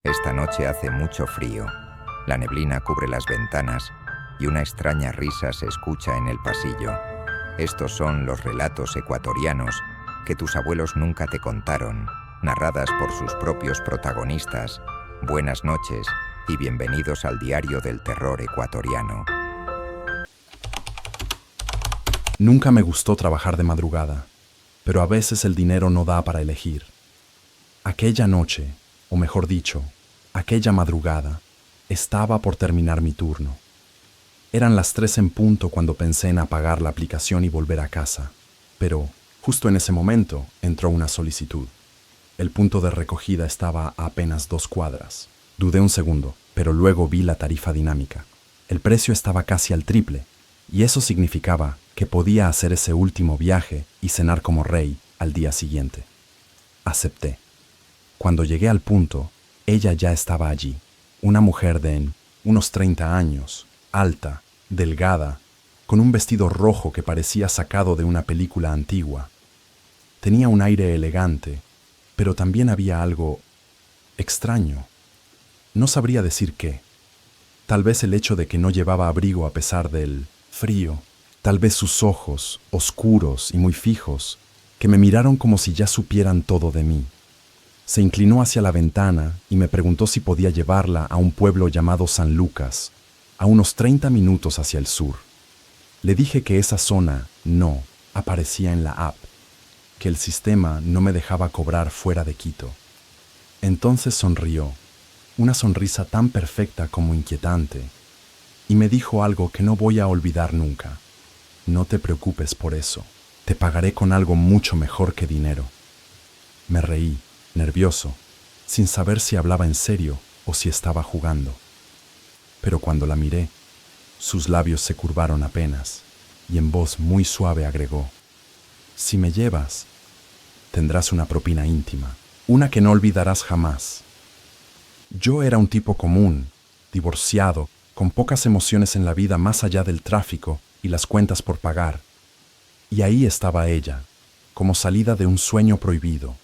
Esta noche hace mucho frío. La neblina cubre las ventanas y una extraña risa se escucha en el pasillo. Estos son los relatos ecuatorianos que tus abuelos nunca te contaron, narradas por sus propios protagonistas. Buenas noches y bienvenidos al Diario del Terror Ecuatoriano. Nunca me gustó trabajar de madrugada, pero a veces el dinero no da para elegir. Aquella noche, o mejor dicho, aquella madrugada, estaba por terminar mi turno. Eran las 3 en punto cuando pensé en apagar la aplicación y volver a casa, pero justo en ese momento entró una solicitud. El punto de recogida estaba a apenas 2 cuadras. Dudé un segundo, pero luego vi la tarifa dinámica. El precio estaba casi al triple, y eso significaba que podía hacer ese último viaje y cenar como rey al día siguiente. Acepté. Cuando llegué al punto, ella ya estaba allí, una mujer de unos 30 años, alta, delgada, con un vestido rojo que parecía sacado de una película antigua. Tenía un aire elegante, pero también había algo extraño. No sabría decir qué. Tal vez el hecho de que no llevaba abrigo a pesar del frío, tal vez sus ojos, oscuros y muy fijos, que me miraron como si ya supieran todo de mí. Se inclinó hacia la ventana y me preguntó si podía llevarla a un pueblo llamado San Lucas, a unos 30 minutos hacia el sur. Le dije que esa zona no aparecía en la app, que el sistema no me dejaba cobrar fuera de Quito. Entonces sonrió, una sonrisa tan perfecta como inquietante, y me dijo algo que no voy a olvidar nunca. No te preocupes por eso, te pagaré con algo mucho mejor que dinero. Me reí, nervioso, sin saber si hablaba en serio o si estaba jugando. Pero cuando la miré, sus labios se curvaron apenas, y en voz muy suave agregó: si me llevas, tendrás una propina íntima, una que no olvidarás jamás. Yo era un tipo común, divorciado, con pocas emociones en la vida más allá del tráfico y las cuentas por pagar. Y ahí estaba ella, como salida de un sueño prohibido.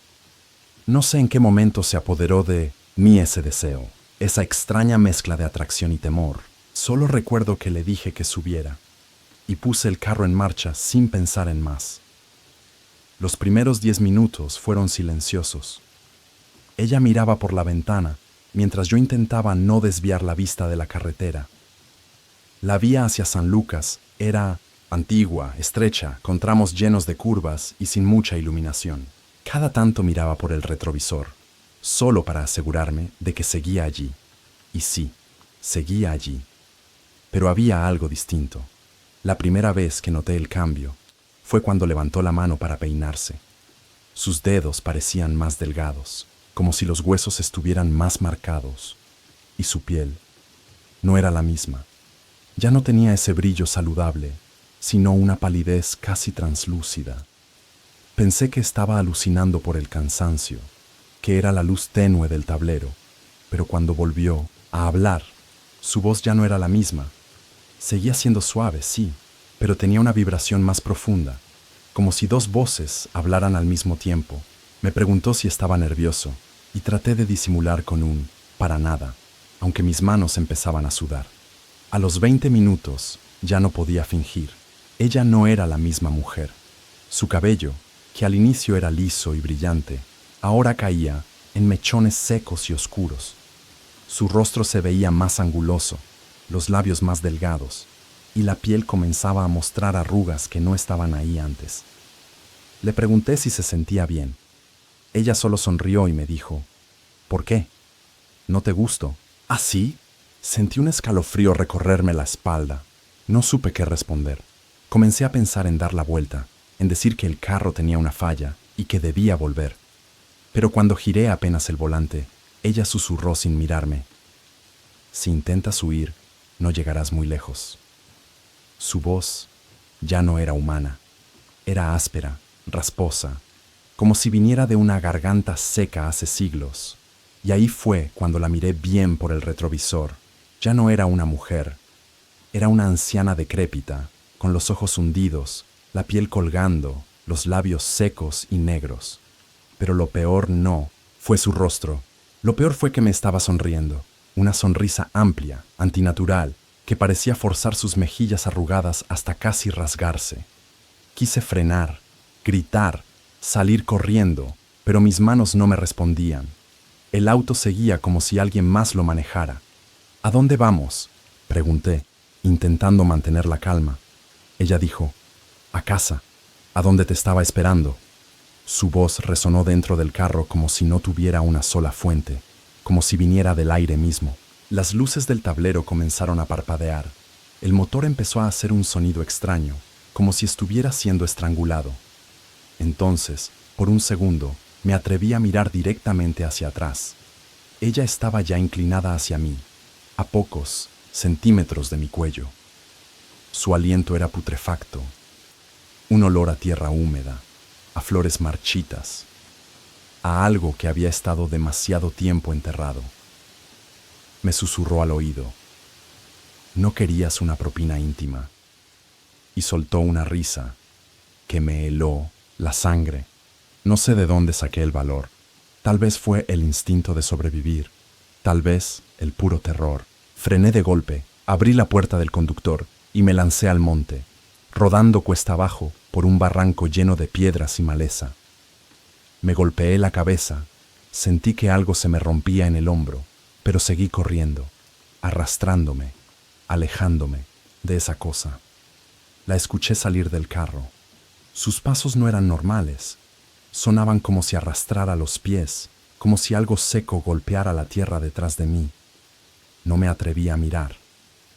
No sé en qué momento se apoderó de mí ese deseo, esa extraña mezcla de atracción y temor. Solo recuerdo que le dije que subiera, y puse el carro en marcha sin pensar en más. Los primeros 10 minutos fueron silenciosos. Ella miraba por la ventana, mientras yo intentaba no desviar la vista de la carretera. La vía hacia San Lucas era antigua, estrecha, con tramos llenos de curvas y sin mucha iluminación. Cada tanto miraba por el retrovisor, solo para asegurarme de que seguía allí. Y sí, seguía allí. Pero había algo distinto. La primera vez que noté el cambio fue cuando levantó la mano para peinarse. Sus dedos parecían más delgados, como si los huesos estuvieran más marcados. Y su piel no era la misma. Ya no tenía ese brillo saludable, sino una palidez casi translúcida. Pensé que estaba alucinando por el cansancio, que era la luz tenue del tablero, pero cuando volvió a hablar, su voz ya no era la misma. Seguía siendo suave, sí, pero tenía una vibración más profunda, como si 2 voces hablaran al mismo tiempo. Me preguntó si estaba nervioso, y traté de disimular con un para nada, aunque mis manos empezaban a sudar. A los 20 minutos ya no podía fingir. Ella no era la misma mujer. Su cabello, que al inicio era liso y brillante, ahora caía en mechones secos y oscuros. Su rostro se veía más anguloso, los labios más delgados, y la piel comenzaba a mostrar arrugas que no estaban ahí antes. Le pregunté si se sentía bien. Ella solo sonrió y me dijo: ¿por qué? ¿No te gusto? ¿Ah, sí? Sentí un escalofrío recorrerme la espalda. No supe qué responder. Comencé a pensar en dar la vuelta, en decir que el carro tenía una falla y que debía volver. Pero cuando giré apenas el volante, ella susurró sin mirarme: si intentas huir, no llegarás muy lejos. Su voz ya no era humana. Era áspera, rasposa, como si viniera de una garganta seca hace siglos. Y ahí fue cuando la miré bien por el retrovisor. Ya no era una mujer. Era una anciana decrépita, con los ojos hundidos, la piel colgando, los labios secos y negros. Pero lo peor no fue su rostro. Lo peor fue que me estaba sonriendo, una sonrisa amplia, antinatural, que parecía forzar sus mejillas arrugadas hasta casi rasgarse. Quise frenar, gritar, salir corriendo, pero mis manos no me respondían. El auto seguía como si alguien más lo manejara. ¿A dónde vamos?, pregunté, intentando mantener la calma. Ella dijo, a casa, a donde te estaba esperando. Su voz resonó dentro del carro como si no tuviera una sola fuente, como si viniera del aire mismo. Las luces del tablero comenzaron a parpadear. El motor empezó a hacer un sonido extraño, como si estuviera siendo estrangulado. Entonces, por un segundo, me atreví a mirar directamente hacia atrás. Ella estaba ya inclinada hacia mí, a pocos centímetros de mi cuello. Su aliento era putrefacto, un olor a tierra húmeda, a flores marchitas, a algo que había estado demasiado tiempo enterrado. Me susurró al oído, ¿no querías una propina íntima? Y soltó una risa que me heló la sangre. No sé de dónde saqué el valor. Tal vez fue el instinto de sobrevivir, tal vez el puro terror. Frené de golpe, abrí la puerta del conductor y me lancé al monte, rodando cuesta abajo por un barranco lleno de piedras y maleza. Me golpeé la cabeza, sentí que algo se me rompía en el hombro, pero seguí corriendo, arrastrándome, alejándome de esa cosa. La escuché salir del carro. Sus pasos no eran normales, sonaban como si arrastrara los pies, como si algo seco golpeara la tierra detrás de mí. No me atreví a mirar,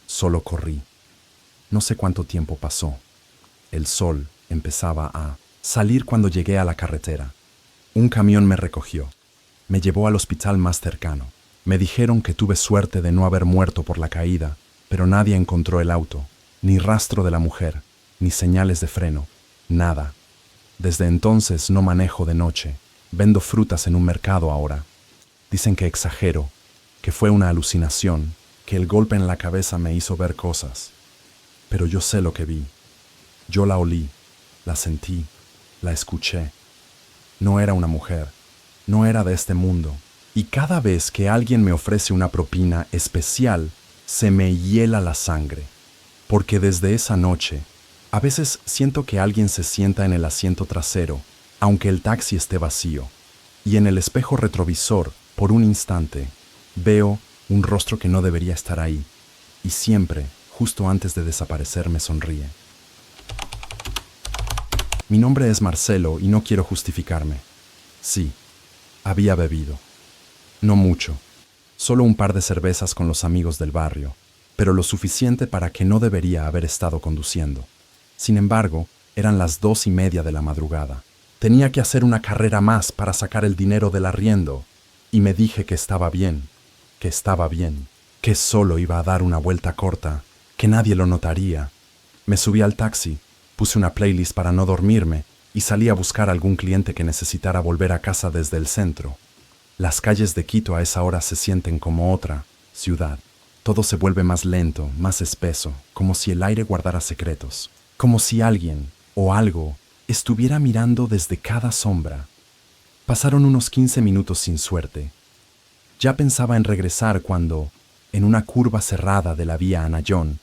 solo corrí. No sé cuánto tiempo pasó. El sol empezaba a salir cuando llegué a la carretera. Un camión me recogió. Me llevó al hospital más cercano. Me dijeron que tuve suerte de no haber muerto por la caída, pero nadie encontró el auto, ni rastro de la mujer, ni señales de freno, nada. Desde entonces no manejo de noche. Vendo frutas en un mercado ahora. Dicen que exagero, que fue una alucinación, que el golpe en la cabeza me hizo ver cosas. Pero yo sé lo que vi. Yo la olí, la sentí, la escuché. No era una mujer, no era de este mundo. Y cada vez que alguien me ofrece una propina especial, se me hiela la sangre. Porque desde esa noche, a veces siento que alguien se sienta en el asiento trasero, aunque el taxi esté vacío. Y en el espejo retrovisor, por un instante, veo un rostro que no debería estar ahí. Y siempre, justo antes de desaparecer, me sonríe. Mi nombre es Marcelo y no quiero justificarme. Sí, había bebido. No mucho, solo un par de cervezas con los amigos del barrio, pero lo suficiente para que no debería haber estado conduciendo. Sin embargo, eran las 2:30 de la madrugada. Tenía que hacer una carrera más para sacar el dinero del arriendo, y me dije que estaba bien, que solo iba a dar una vuelta corta, que nadie lo notaría. Me subí al taxi, puse una playlist para no dormirme y salí a buscar a algún cliente que necesitara volver a casa desde el centro. Las calles de Quito a esa hora se sienten como otra ciudad. Todo se vuelve más lento, más espeso, como si el aire guardara secretos, como si alguien o algo estuviera mirando desde cada sombra. Pasaron unos 15 minutos sin suerte. Ya pensaba en regresar cuando, en una curva cerrada de la vía Anayón,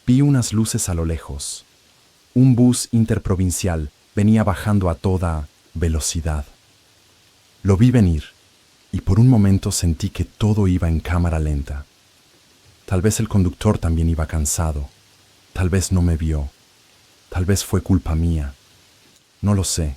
vi unas luces a lo lejos. Un bus interprovincial venía bajando a toda velocidad. Lo vi venir, y por un momento sentí que todo iba en cámara lenta. Tal vez el conductor también iba cansado. Tal vez no me vio. Tal vez fue culpa mía. No lo sé.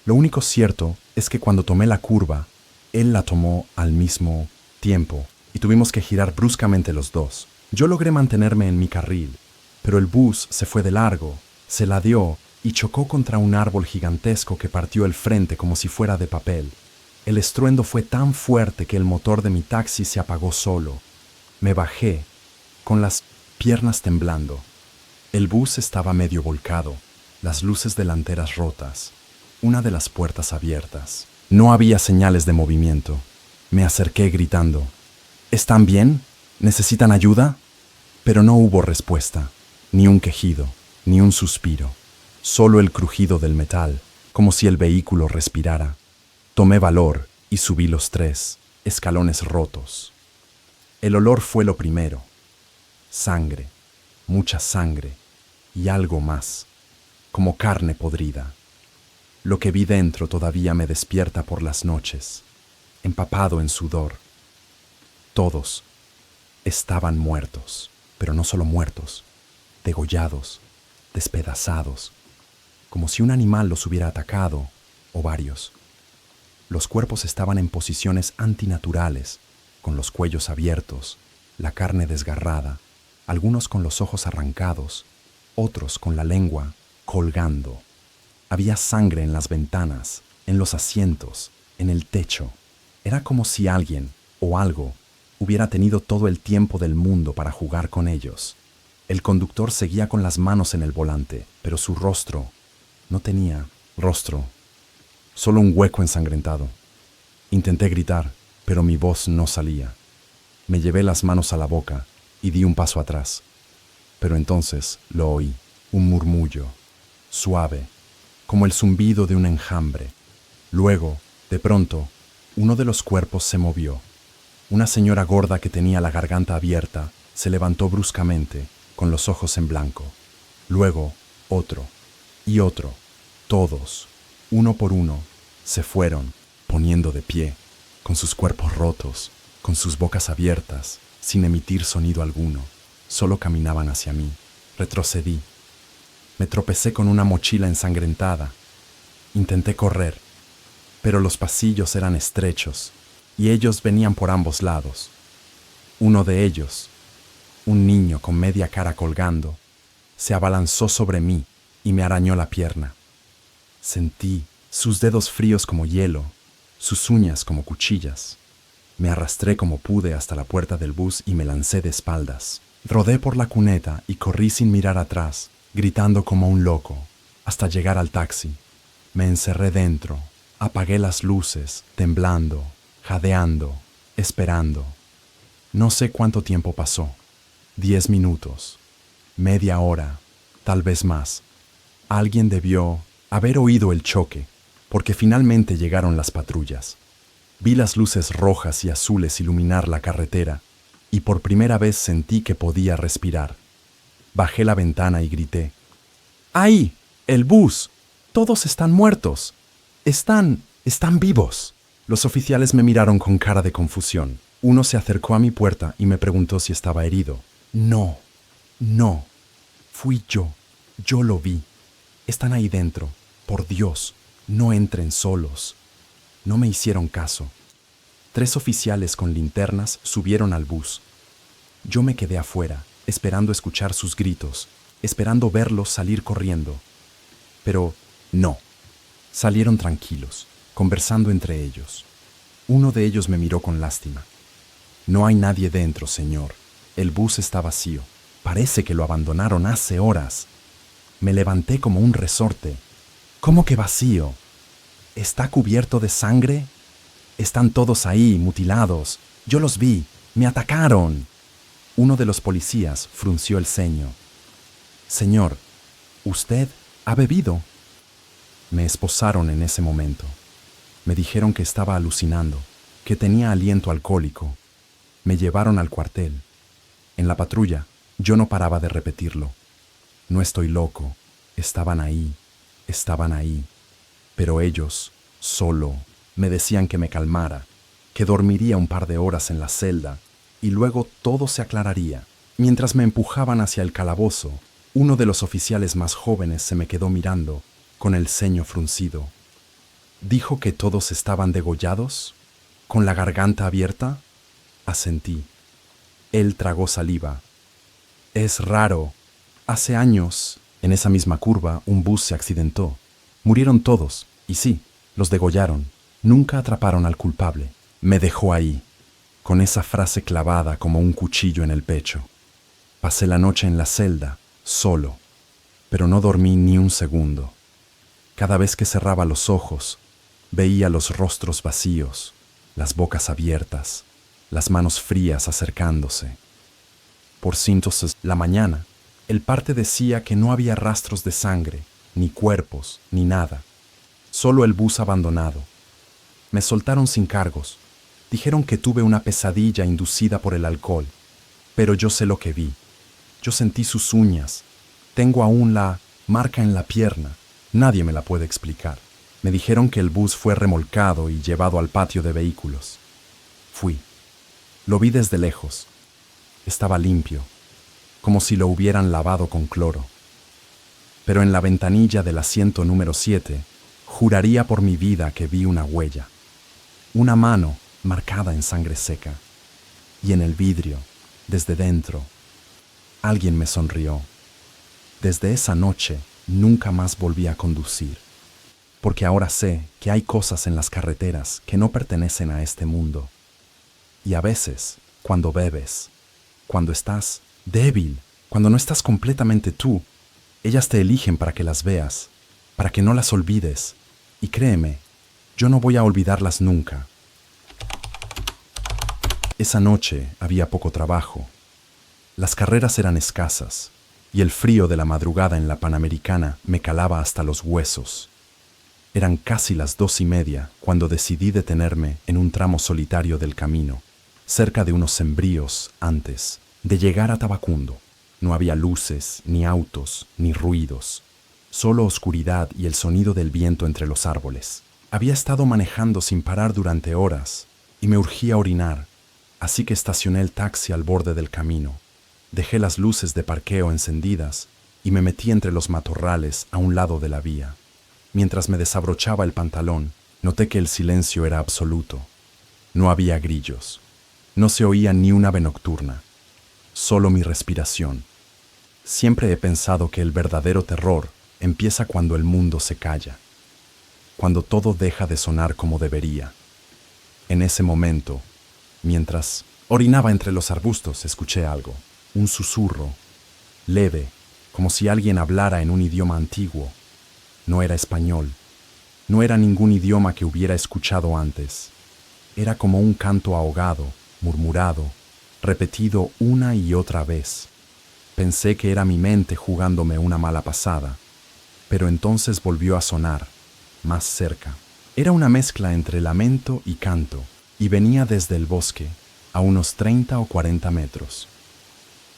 Lo único cierto es que cuando tomé la curva, él la tomó al mismo tiempo y tuvimos que girar bruscamente los dos. Yo logré mantenerme en mi carril, pero el bus se fue de largo, se ladeó y chocó contra un árbol gigantesco que partió el frente como si fuera de papel. El estruendo fue tan fuerte que el motor de mi taxi se apagó solo. Me bajé, con las piernas temblando. El bus estaba medio volcado, las luces delanteras rotas, una de las puertas abiertas. No había señales de movimiento. Me acerqué gritando, ¿están bien? ¿Necesitan ayuda? Pero no hubo respuesta, ni un quejido, ni un suspiro. Solo el crujido del metal, como si el vehículo respirara. Tomé valor y subí los tres. escalones rotos. El olor fue lo primero. Sangre, mucha sangre y algo más, como carne podrida. Lo que vi dentro todavía me despierta por las noches, empapado en sudor. Todos estaban muertos, pero no solo muertos, degollados, despedazados, como si un animal los hubiera atacado, o varios. Los cuerpos estaban en posiciones antinaturales, con los cuellos abiertos, la carne desgarrada, algunos con los ojos arrancados, otros con la lengua colgando. Había sangre en las ventanas, en los asientos, en el techo. Era como si alguien o algo hubiera tenido todo el tiempo del mundo para jugar con ellos. El conductor seguía con las manos en el volante, pero su rostro no tenía rostro, solo un hueco ensangrentado. Intenté gritar, pero mi voz no salía. Me llevé las manos a la boca y di un paso atrás. Pero entonces lo oí, un murmullo, suave, como el zumbido de un enjambre. Luego, de pronto, uno de los cuerpos se movió. Una señora gorda que tenía la garganta abierta se levantó bruscamente, con los ojos en blanco. Luego, otro y otro. Todos, uno por uno, se fueron, poniendo de pie, con sus cuerpos rotos, con sus bocas abiertas, sin emitir sonido alguno. Solo caminaban hacia mí. Retrocedí. Me tropecé con una mochila ensangrentada. Intenté correr, pero los pasillos eran estrechos y ellos venían por ambos lados. Uno de ellos, un niño con media cara colgando, se abalanzó sobre mí y me arañó la pierna. Sentí sus dedos fríos como hielo, sus uñas como cuchillas. Me arrastré como pude hasta la puerta del bus y me lancé de espaldas. Rodé por la cuneta y corrí sin mirar atrás, gritando como un loco, hasta llegar al taxi. Me encerré dentro, apagué las luces, temblando, jadeando, esperando. No sé cuánto tiempo pasó. 10 minutos, media hora, tal vez más. Alguien debió haber oído el choque, porque finalmente llegaron las patrullas. Vi las luces rojas y azules iluminar la carretera y por primera vez sentí que podía respirar. Bajé la ventana y grité: ¡Ahí! ¡El bus! ¡Todos están muertos! ¡Están vivos! Los oficiales me miraron con cara de confusión. Uno se acercó a mi puerta y me preguntó si estaba herido. No, fui yo lo vi. Están ahí dentro. Por Dios, no entren solos. No me hicieron caso. 3 oficiales con linternas subieron al bus. Yo me quedé afuera, esperando escuchar sus gritos, esperando verlos salir corriendo. Pero no. Salieron tranquilos, conversando entre ellos. Uno de ellos me miró con lástima. No hay nadie dentro, señor. El bus está vacío. Parece que lo abandonaron hace horas. Me levanté como un resorte. ¿Cómo que vacío? ¿Está cubierto de sangre? Están todos ahí, mutilados. Yo los vi. Me atacaron. Uno de los policías frunció el ceño. Señor, ¿usted ha bebido? Me esposaron en ese momento. Me dijeron que estaba alucinando, que tenía aliento alcohólico. Me llevaron al cuartel. En la patrulla, yo no paraba de repetirlo. No estoy loco. Estaban ahí. Pero ellos, solo, me decían que me calmara, que dormiría un par de horas en la celda y luego todo se aclararía. Mientras me empujaban hacia el calabozo, uno de los oficiales más jóvenes se me quedó mirando, con el ceño fruncido. ¿Dijo que todos estaban degollados? ¿Con la garganta abierta? Asentí. Él tragó saliva. Es raro. Hace años, en esa misma curva, un bus se accidentó. Murieron todos, y sí, los degollaron. Nunca atraparon al culpable. Me dejó ahí, con esa frase clavada como un cuchillo en el pecho. Pasé la noche en la celda, solo, pero no dormí ni un segundo. Cada vez que cerraba los ojos, veía los rostros vacíos, las bocas abiertas, las manos frías acercándose. Por entonces, la mañana, el parte decía que no había rastros de sangre, ni cuerpos, ni nada. Solo el bus abandonado. Me soltaron sin cargos. Dijeron que tuve una pesadilla inducida por el alcohol, pero yo sé lo que vi. Yo sentí sus uñas. Tengo aún la marca en la pierna. Nadie me la puede explicar. Me dijeron que el bus fue remolcado y llevado al patio de vehículos. Fui. Lo vi desde lejos. Estaba limpio, como si lo hubieran lavado con cloro. Pero en la ventanilla del asiento número 7, juraría por mi vida que vi una huella. Una mano marcada en sangre seca. Y en el vidrio, desde dentro, alguien me sonrió. Desde esa noche, nunca más volví a conducir. Porque ahora sé que hay cosas en las carreteras que no pertenecen a este mundo. Y a veces, cuando bebes, cuando estás débil, cuando no estás completamente tú, ellas te eligen para que las veas, para que no las olvides. Y créeme, yo no voy a olvidarlas nunca. Esa noche había poco trabajo. Las carreras eran escasas, y el frío de la madrugada en la Panamericana me calaba hasta los huesos. Eran casi las 2:30 cuando decidí detenerme en un tramo solitario del camino, cerca de unos sembríos antes de llegar a Tabacundo. No había luces, ni autos, ni ruidos, solo oscuridad y el sonido del viento entre los árboles. Había estado manejando sin parar durante horas y me urgía orinar, así que estacioné el taxi al borde del camino. Dejé las luces de parqueo encendidas y me metí entre los matorrales a un lado de la vía. Mientras me desabrochaba el pantalón, noté que el silencio era absoluto. No había grillos. No se oía ni un ave nocturna. Solo mi respiración. Siempre he pensado que el verdadero terror empieza cuando el mundo se calla, cuando todo deja de sonar como debería. En ese momento, mientras orinaba entre los arbustos, escuché algo, un susurro, leve, como si alguien hablara en un idioma antiguo. No era español, no era ningún idioma que hubiera escuchado antes. Era como un canto ahogado, murmurado, repetido una y otra vez. Pensé que era mi mente jugándome una mala pasada, pero entonces volvió a sonar, más cerca. Era una mezcla entre lamento y canto, y venía desde el bosque, a unos 30 o 40 metros.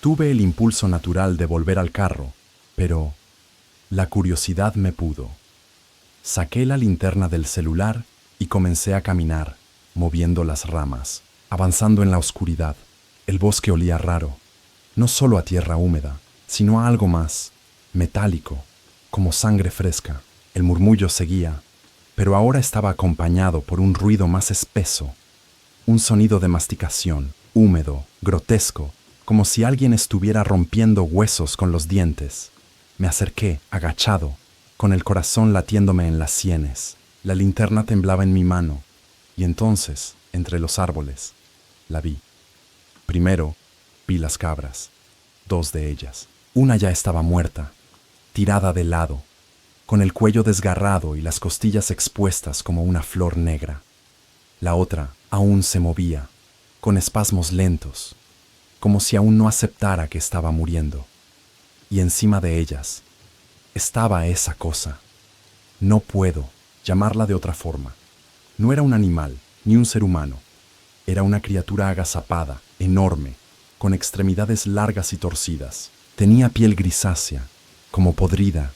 Tuve el impulso natural de volver al carro, pero la curiosidad me pudo. Saqué la linterna del celular y comencé a caminar, moviendo las ramas, avanzando en la oscuridad. El bosque olía raro, no solo a tierra húmeda, sino a algo más, metálico, como sangre fresca. El murmullo seguía, pero ahora estaba acompañado por un ruido más espeso, un sonido de masticación, húmedo, grotesco, como si alguien estuviera rompiendo huesos con los dientes. Me acerqué, agachado, con el corazón latiéndome en las sienes. La linterna temblaba en mi mano, y entonces, entre los árboles, la vi. Primero, vi las cabras, 2 de ellas. Una ya estaba muerta, tirada de lado, con el cuello desgarrado y las costillas expuestas como una flor negra. La otra aún se movía, con espasmos lentos, como si aún no aceptara que estaba muriendo. Y encima de ellas estaba esa cosa. No puedo llamarla de otra forma. No era un animal, ni un ser humano. Era una criatura agazapada, enorme, con extremidades largas y torcidas. Tenía piel grisácea, como podrida,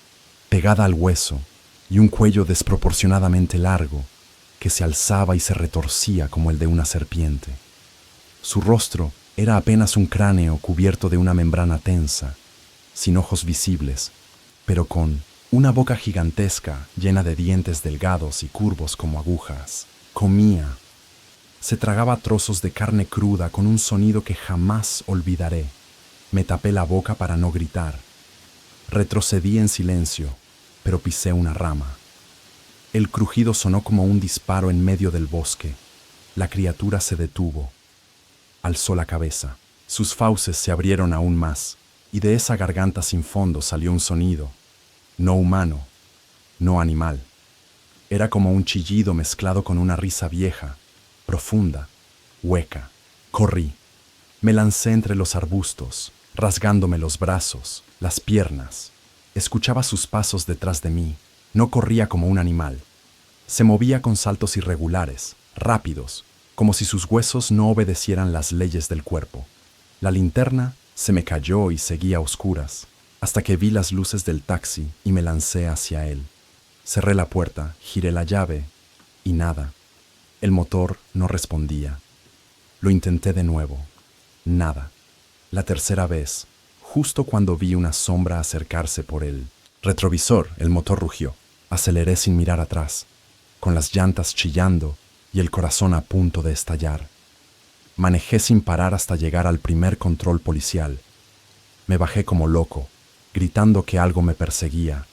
pegada al hueso, y un cuello desproporcionadamente largo, que se alzaba y se retorcía como el de una serpiente. Su rostro era apenas un cráneo cubierto de una membrana tensa, sin ojos visibles, pero con una boca gigantesca llena de dientes delgados y curvos como agujas. Comía. Se tragaba trozos de carne cruda con un sonido que jamás olvidaré. Me tapé la boca para no gritar. Retrocedí en silencio, pero pisé una rama. El crujido sonó como un disparo en medio del bosque. La criatura se detuvo. Alzó la cabeza. Sus fauces se abrieron aún más, y de esa garganta sin fondo salió un sonido, no humano, no animal. Era como un chillido mezclado con una risa vieja, profunda, hueca. Corrí. Me lancé entre los arbustos, rasgándome los brazos, las piernas. Escuchaba sus pasos detrás de mí. No corría como un animal. Se movía con saltos irregulares, rápidos, como si sus huesos no obedecieran las leyes del cuerpo. La linterna se me cayó y seguía a oscuras, hasta que vi las luces del taxi y me lancé hacia él. Cerré la puerta, giré la llave y nada. El motor no respondía. Lo intenté de nuevo. Nada. La tercera vez, justo cuando vi una sombra acercarse por el retrovisor, el motor rugió. Aceleré sin mirar atrás, con las llantas chillando y el corazón a punto de estallar. Manejé sin parar hasta llegar al primer control policial. Me bajé como loco, gritando que algo me perseguía,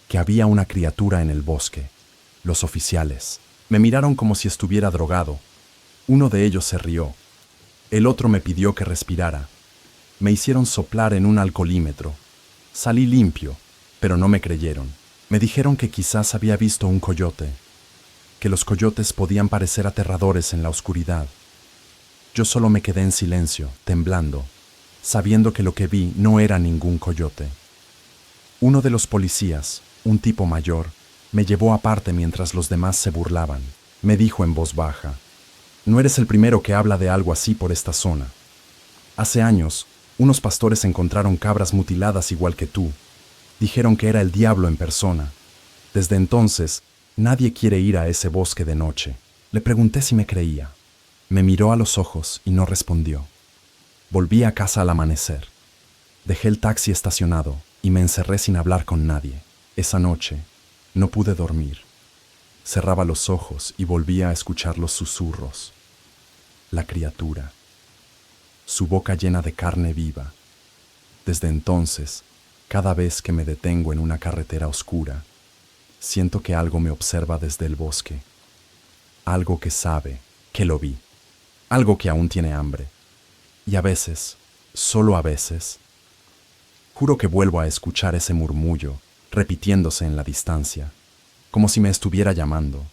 que había una criatura en el bosque. Los oficiales me miraron como si estuviera drogado. Uno de ellos se rió. El otro me pidió que respirara. Me hicieron soplar en un alcoholímetro. Salí limpio, pero no me creyeron. Me dijeron que quizás había visto un coyote, que los coyotes podían parecer aterradores en la oscuridad. Yo solo me quedé en silencio, temblando, sabiendo que lo que vi no era ningún coyote. Uno de los policías, un tipo mayor, me llevó aparte mientras los demás se burlaban. Me dijo en voz baja: «No eres el primero que habla de algo así por esta zona. Hace años, unos pastores encontraron cabras mutiladas igual que tú. Dijeron que era el diablo en persona. Desde entonces, nadie quiere ir a ese bosque de noche». Le pregunté si me creía. Me miró a los ojos y no respondió. Volví a casa al amanecer. Dejé el taxi estacionado y me encerré sin hablar con nadie. Esa noche no pude dormir. Cerraba los ojos y volvía a escuchar los susurros. La criatura. Su boca llena de carne viva. Desde entonces, cada vez que me detengo en una carretera oscura, siento que algo me observa desde el bosque. Algo que sabe que lo vi. Algo que aún tiene hambre. Y a veces, solo a veces, juro que vuelvo a escuchar ese murmullo repitiéndose en la distancia, como si me estuviera llamando.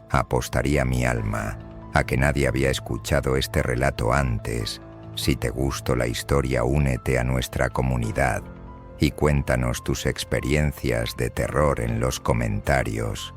Apostaría mi alma a que nadie había escuchado este relato antes. Si te gustó la historia, únete a nuestra comunidad y cuéntanos tus experiencias de terror en los comentarios.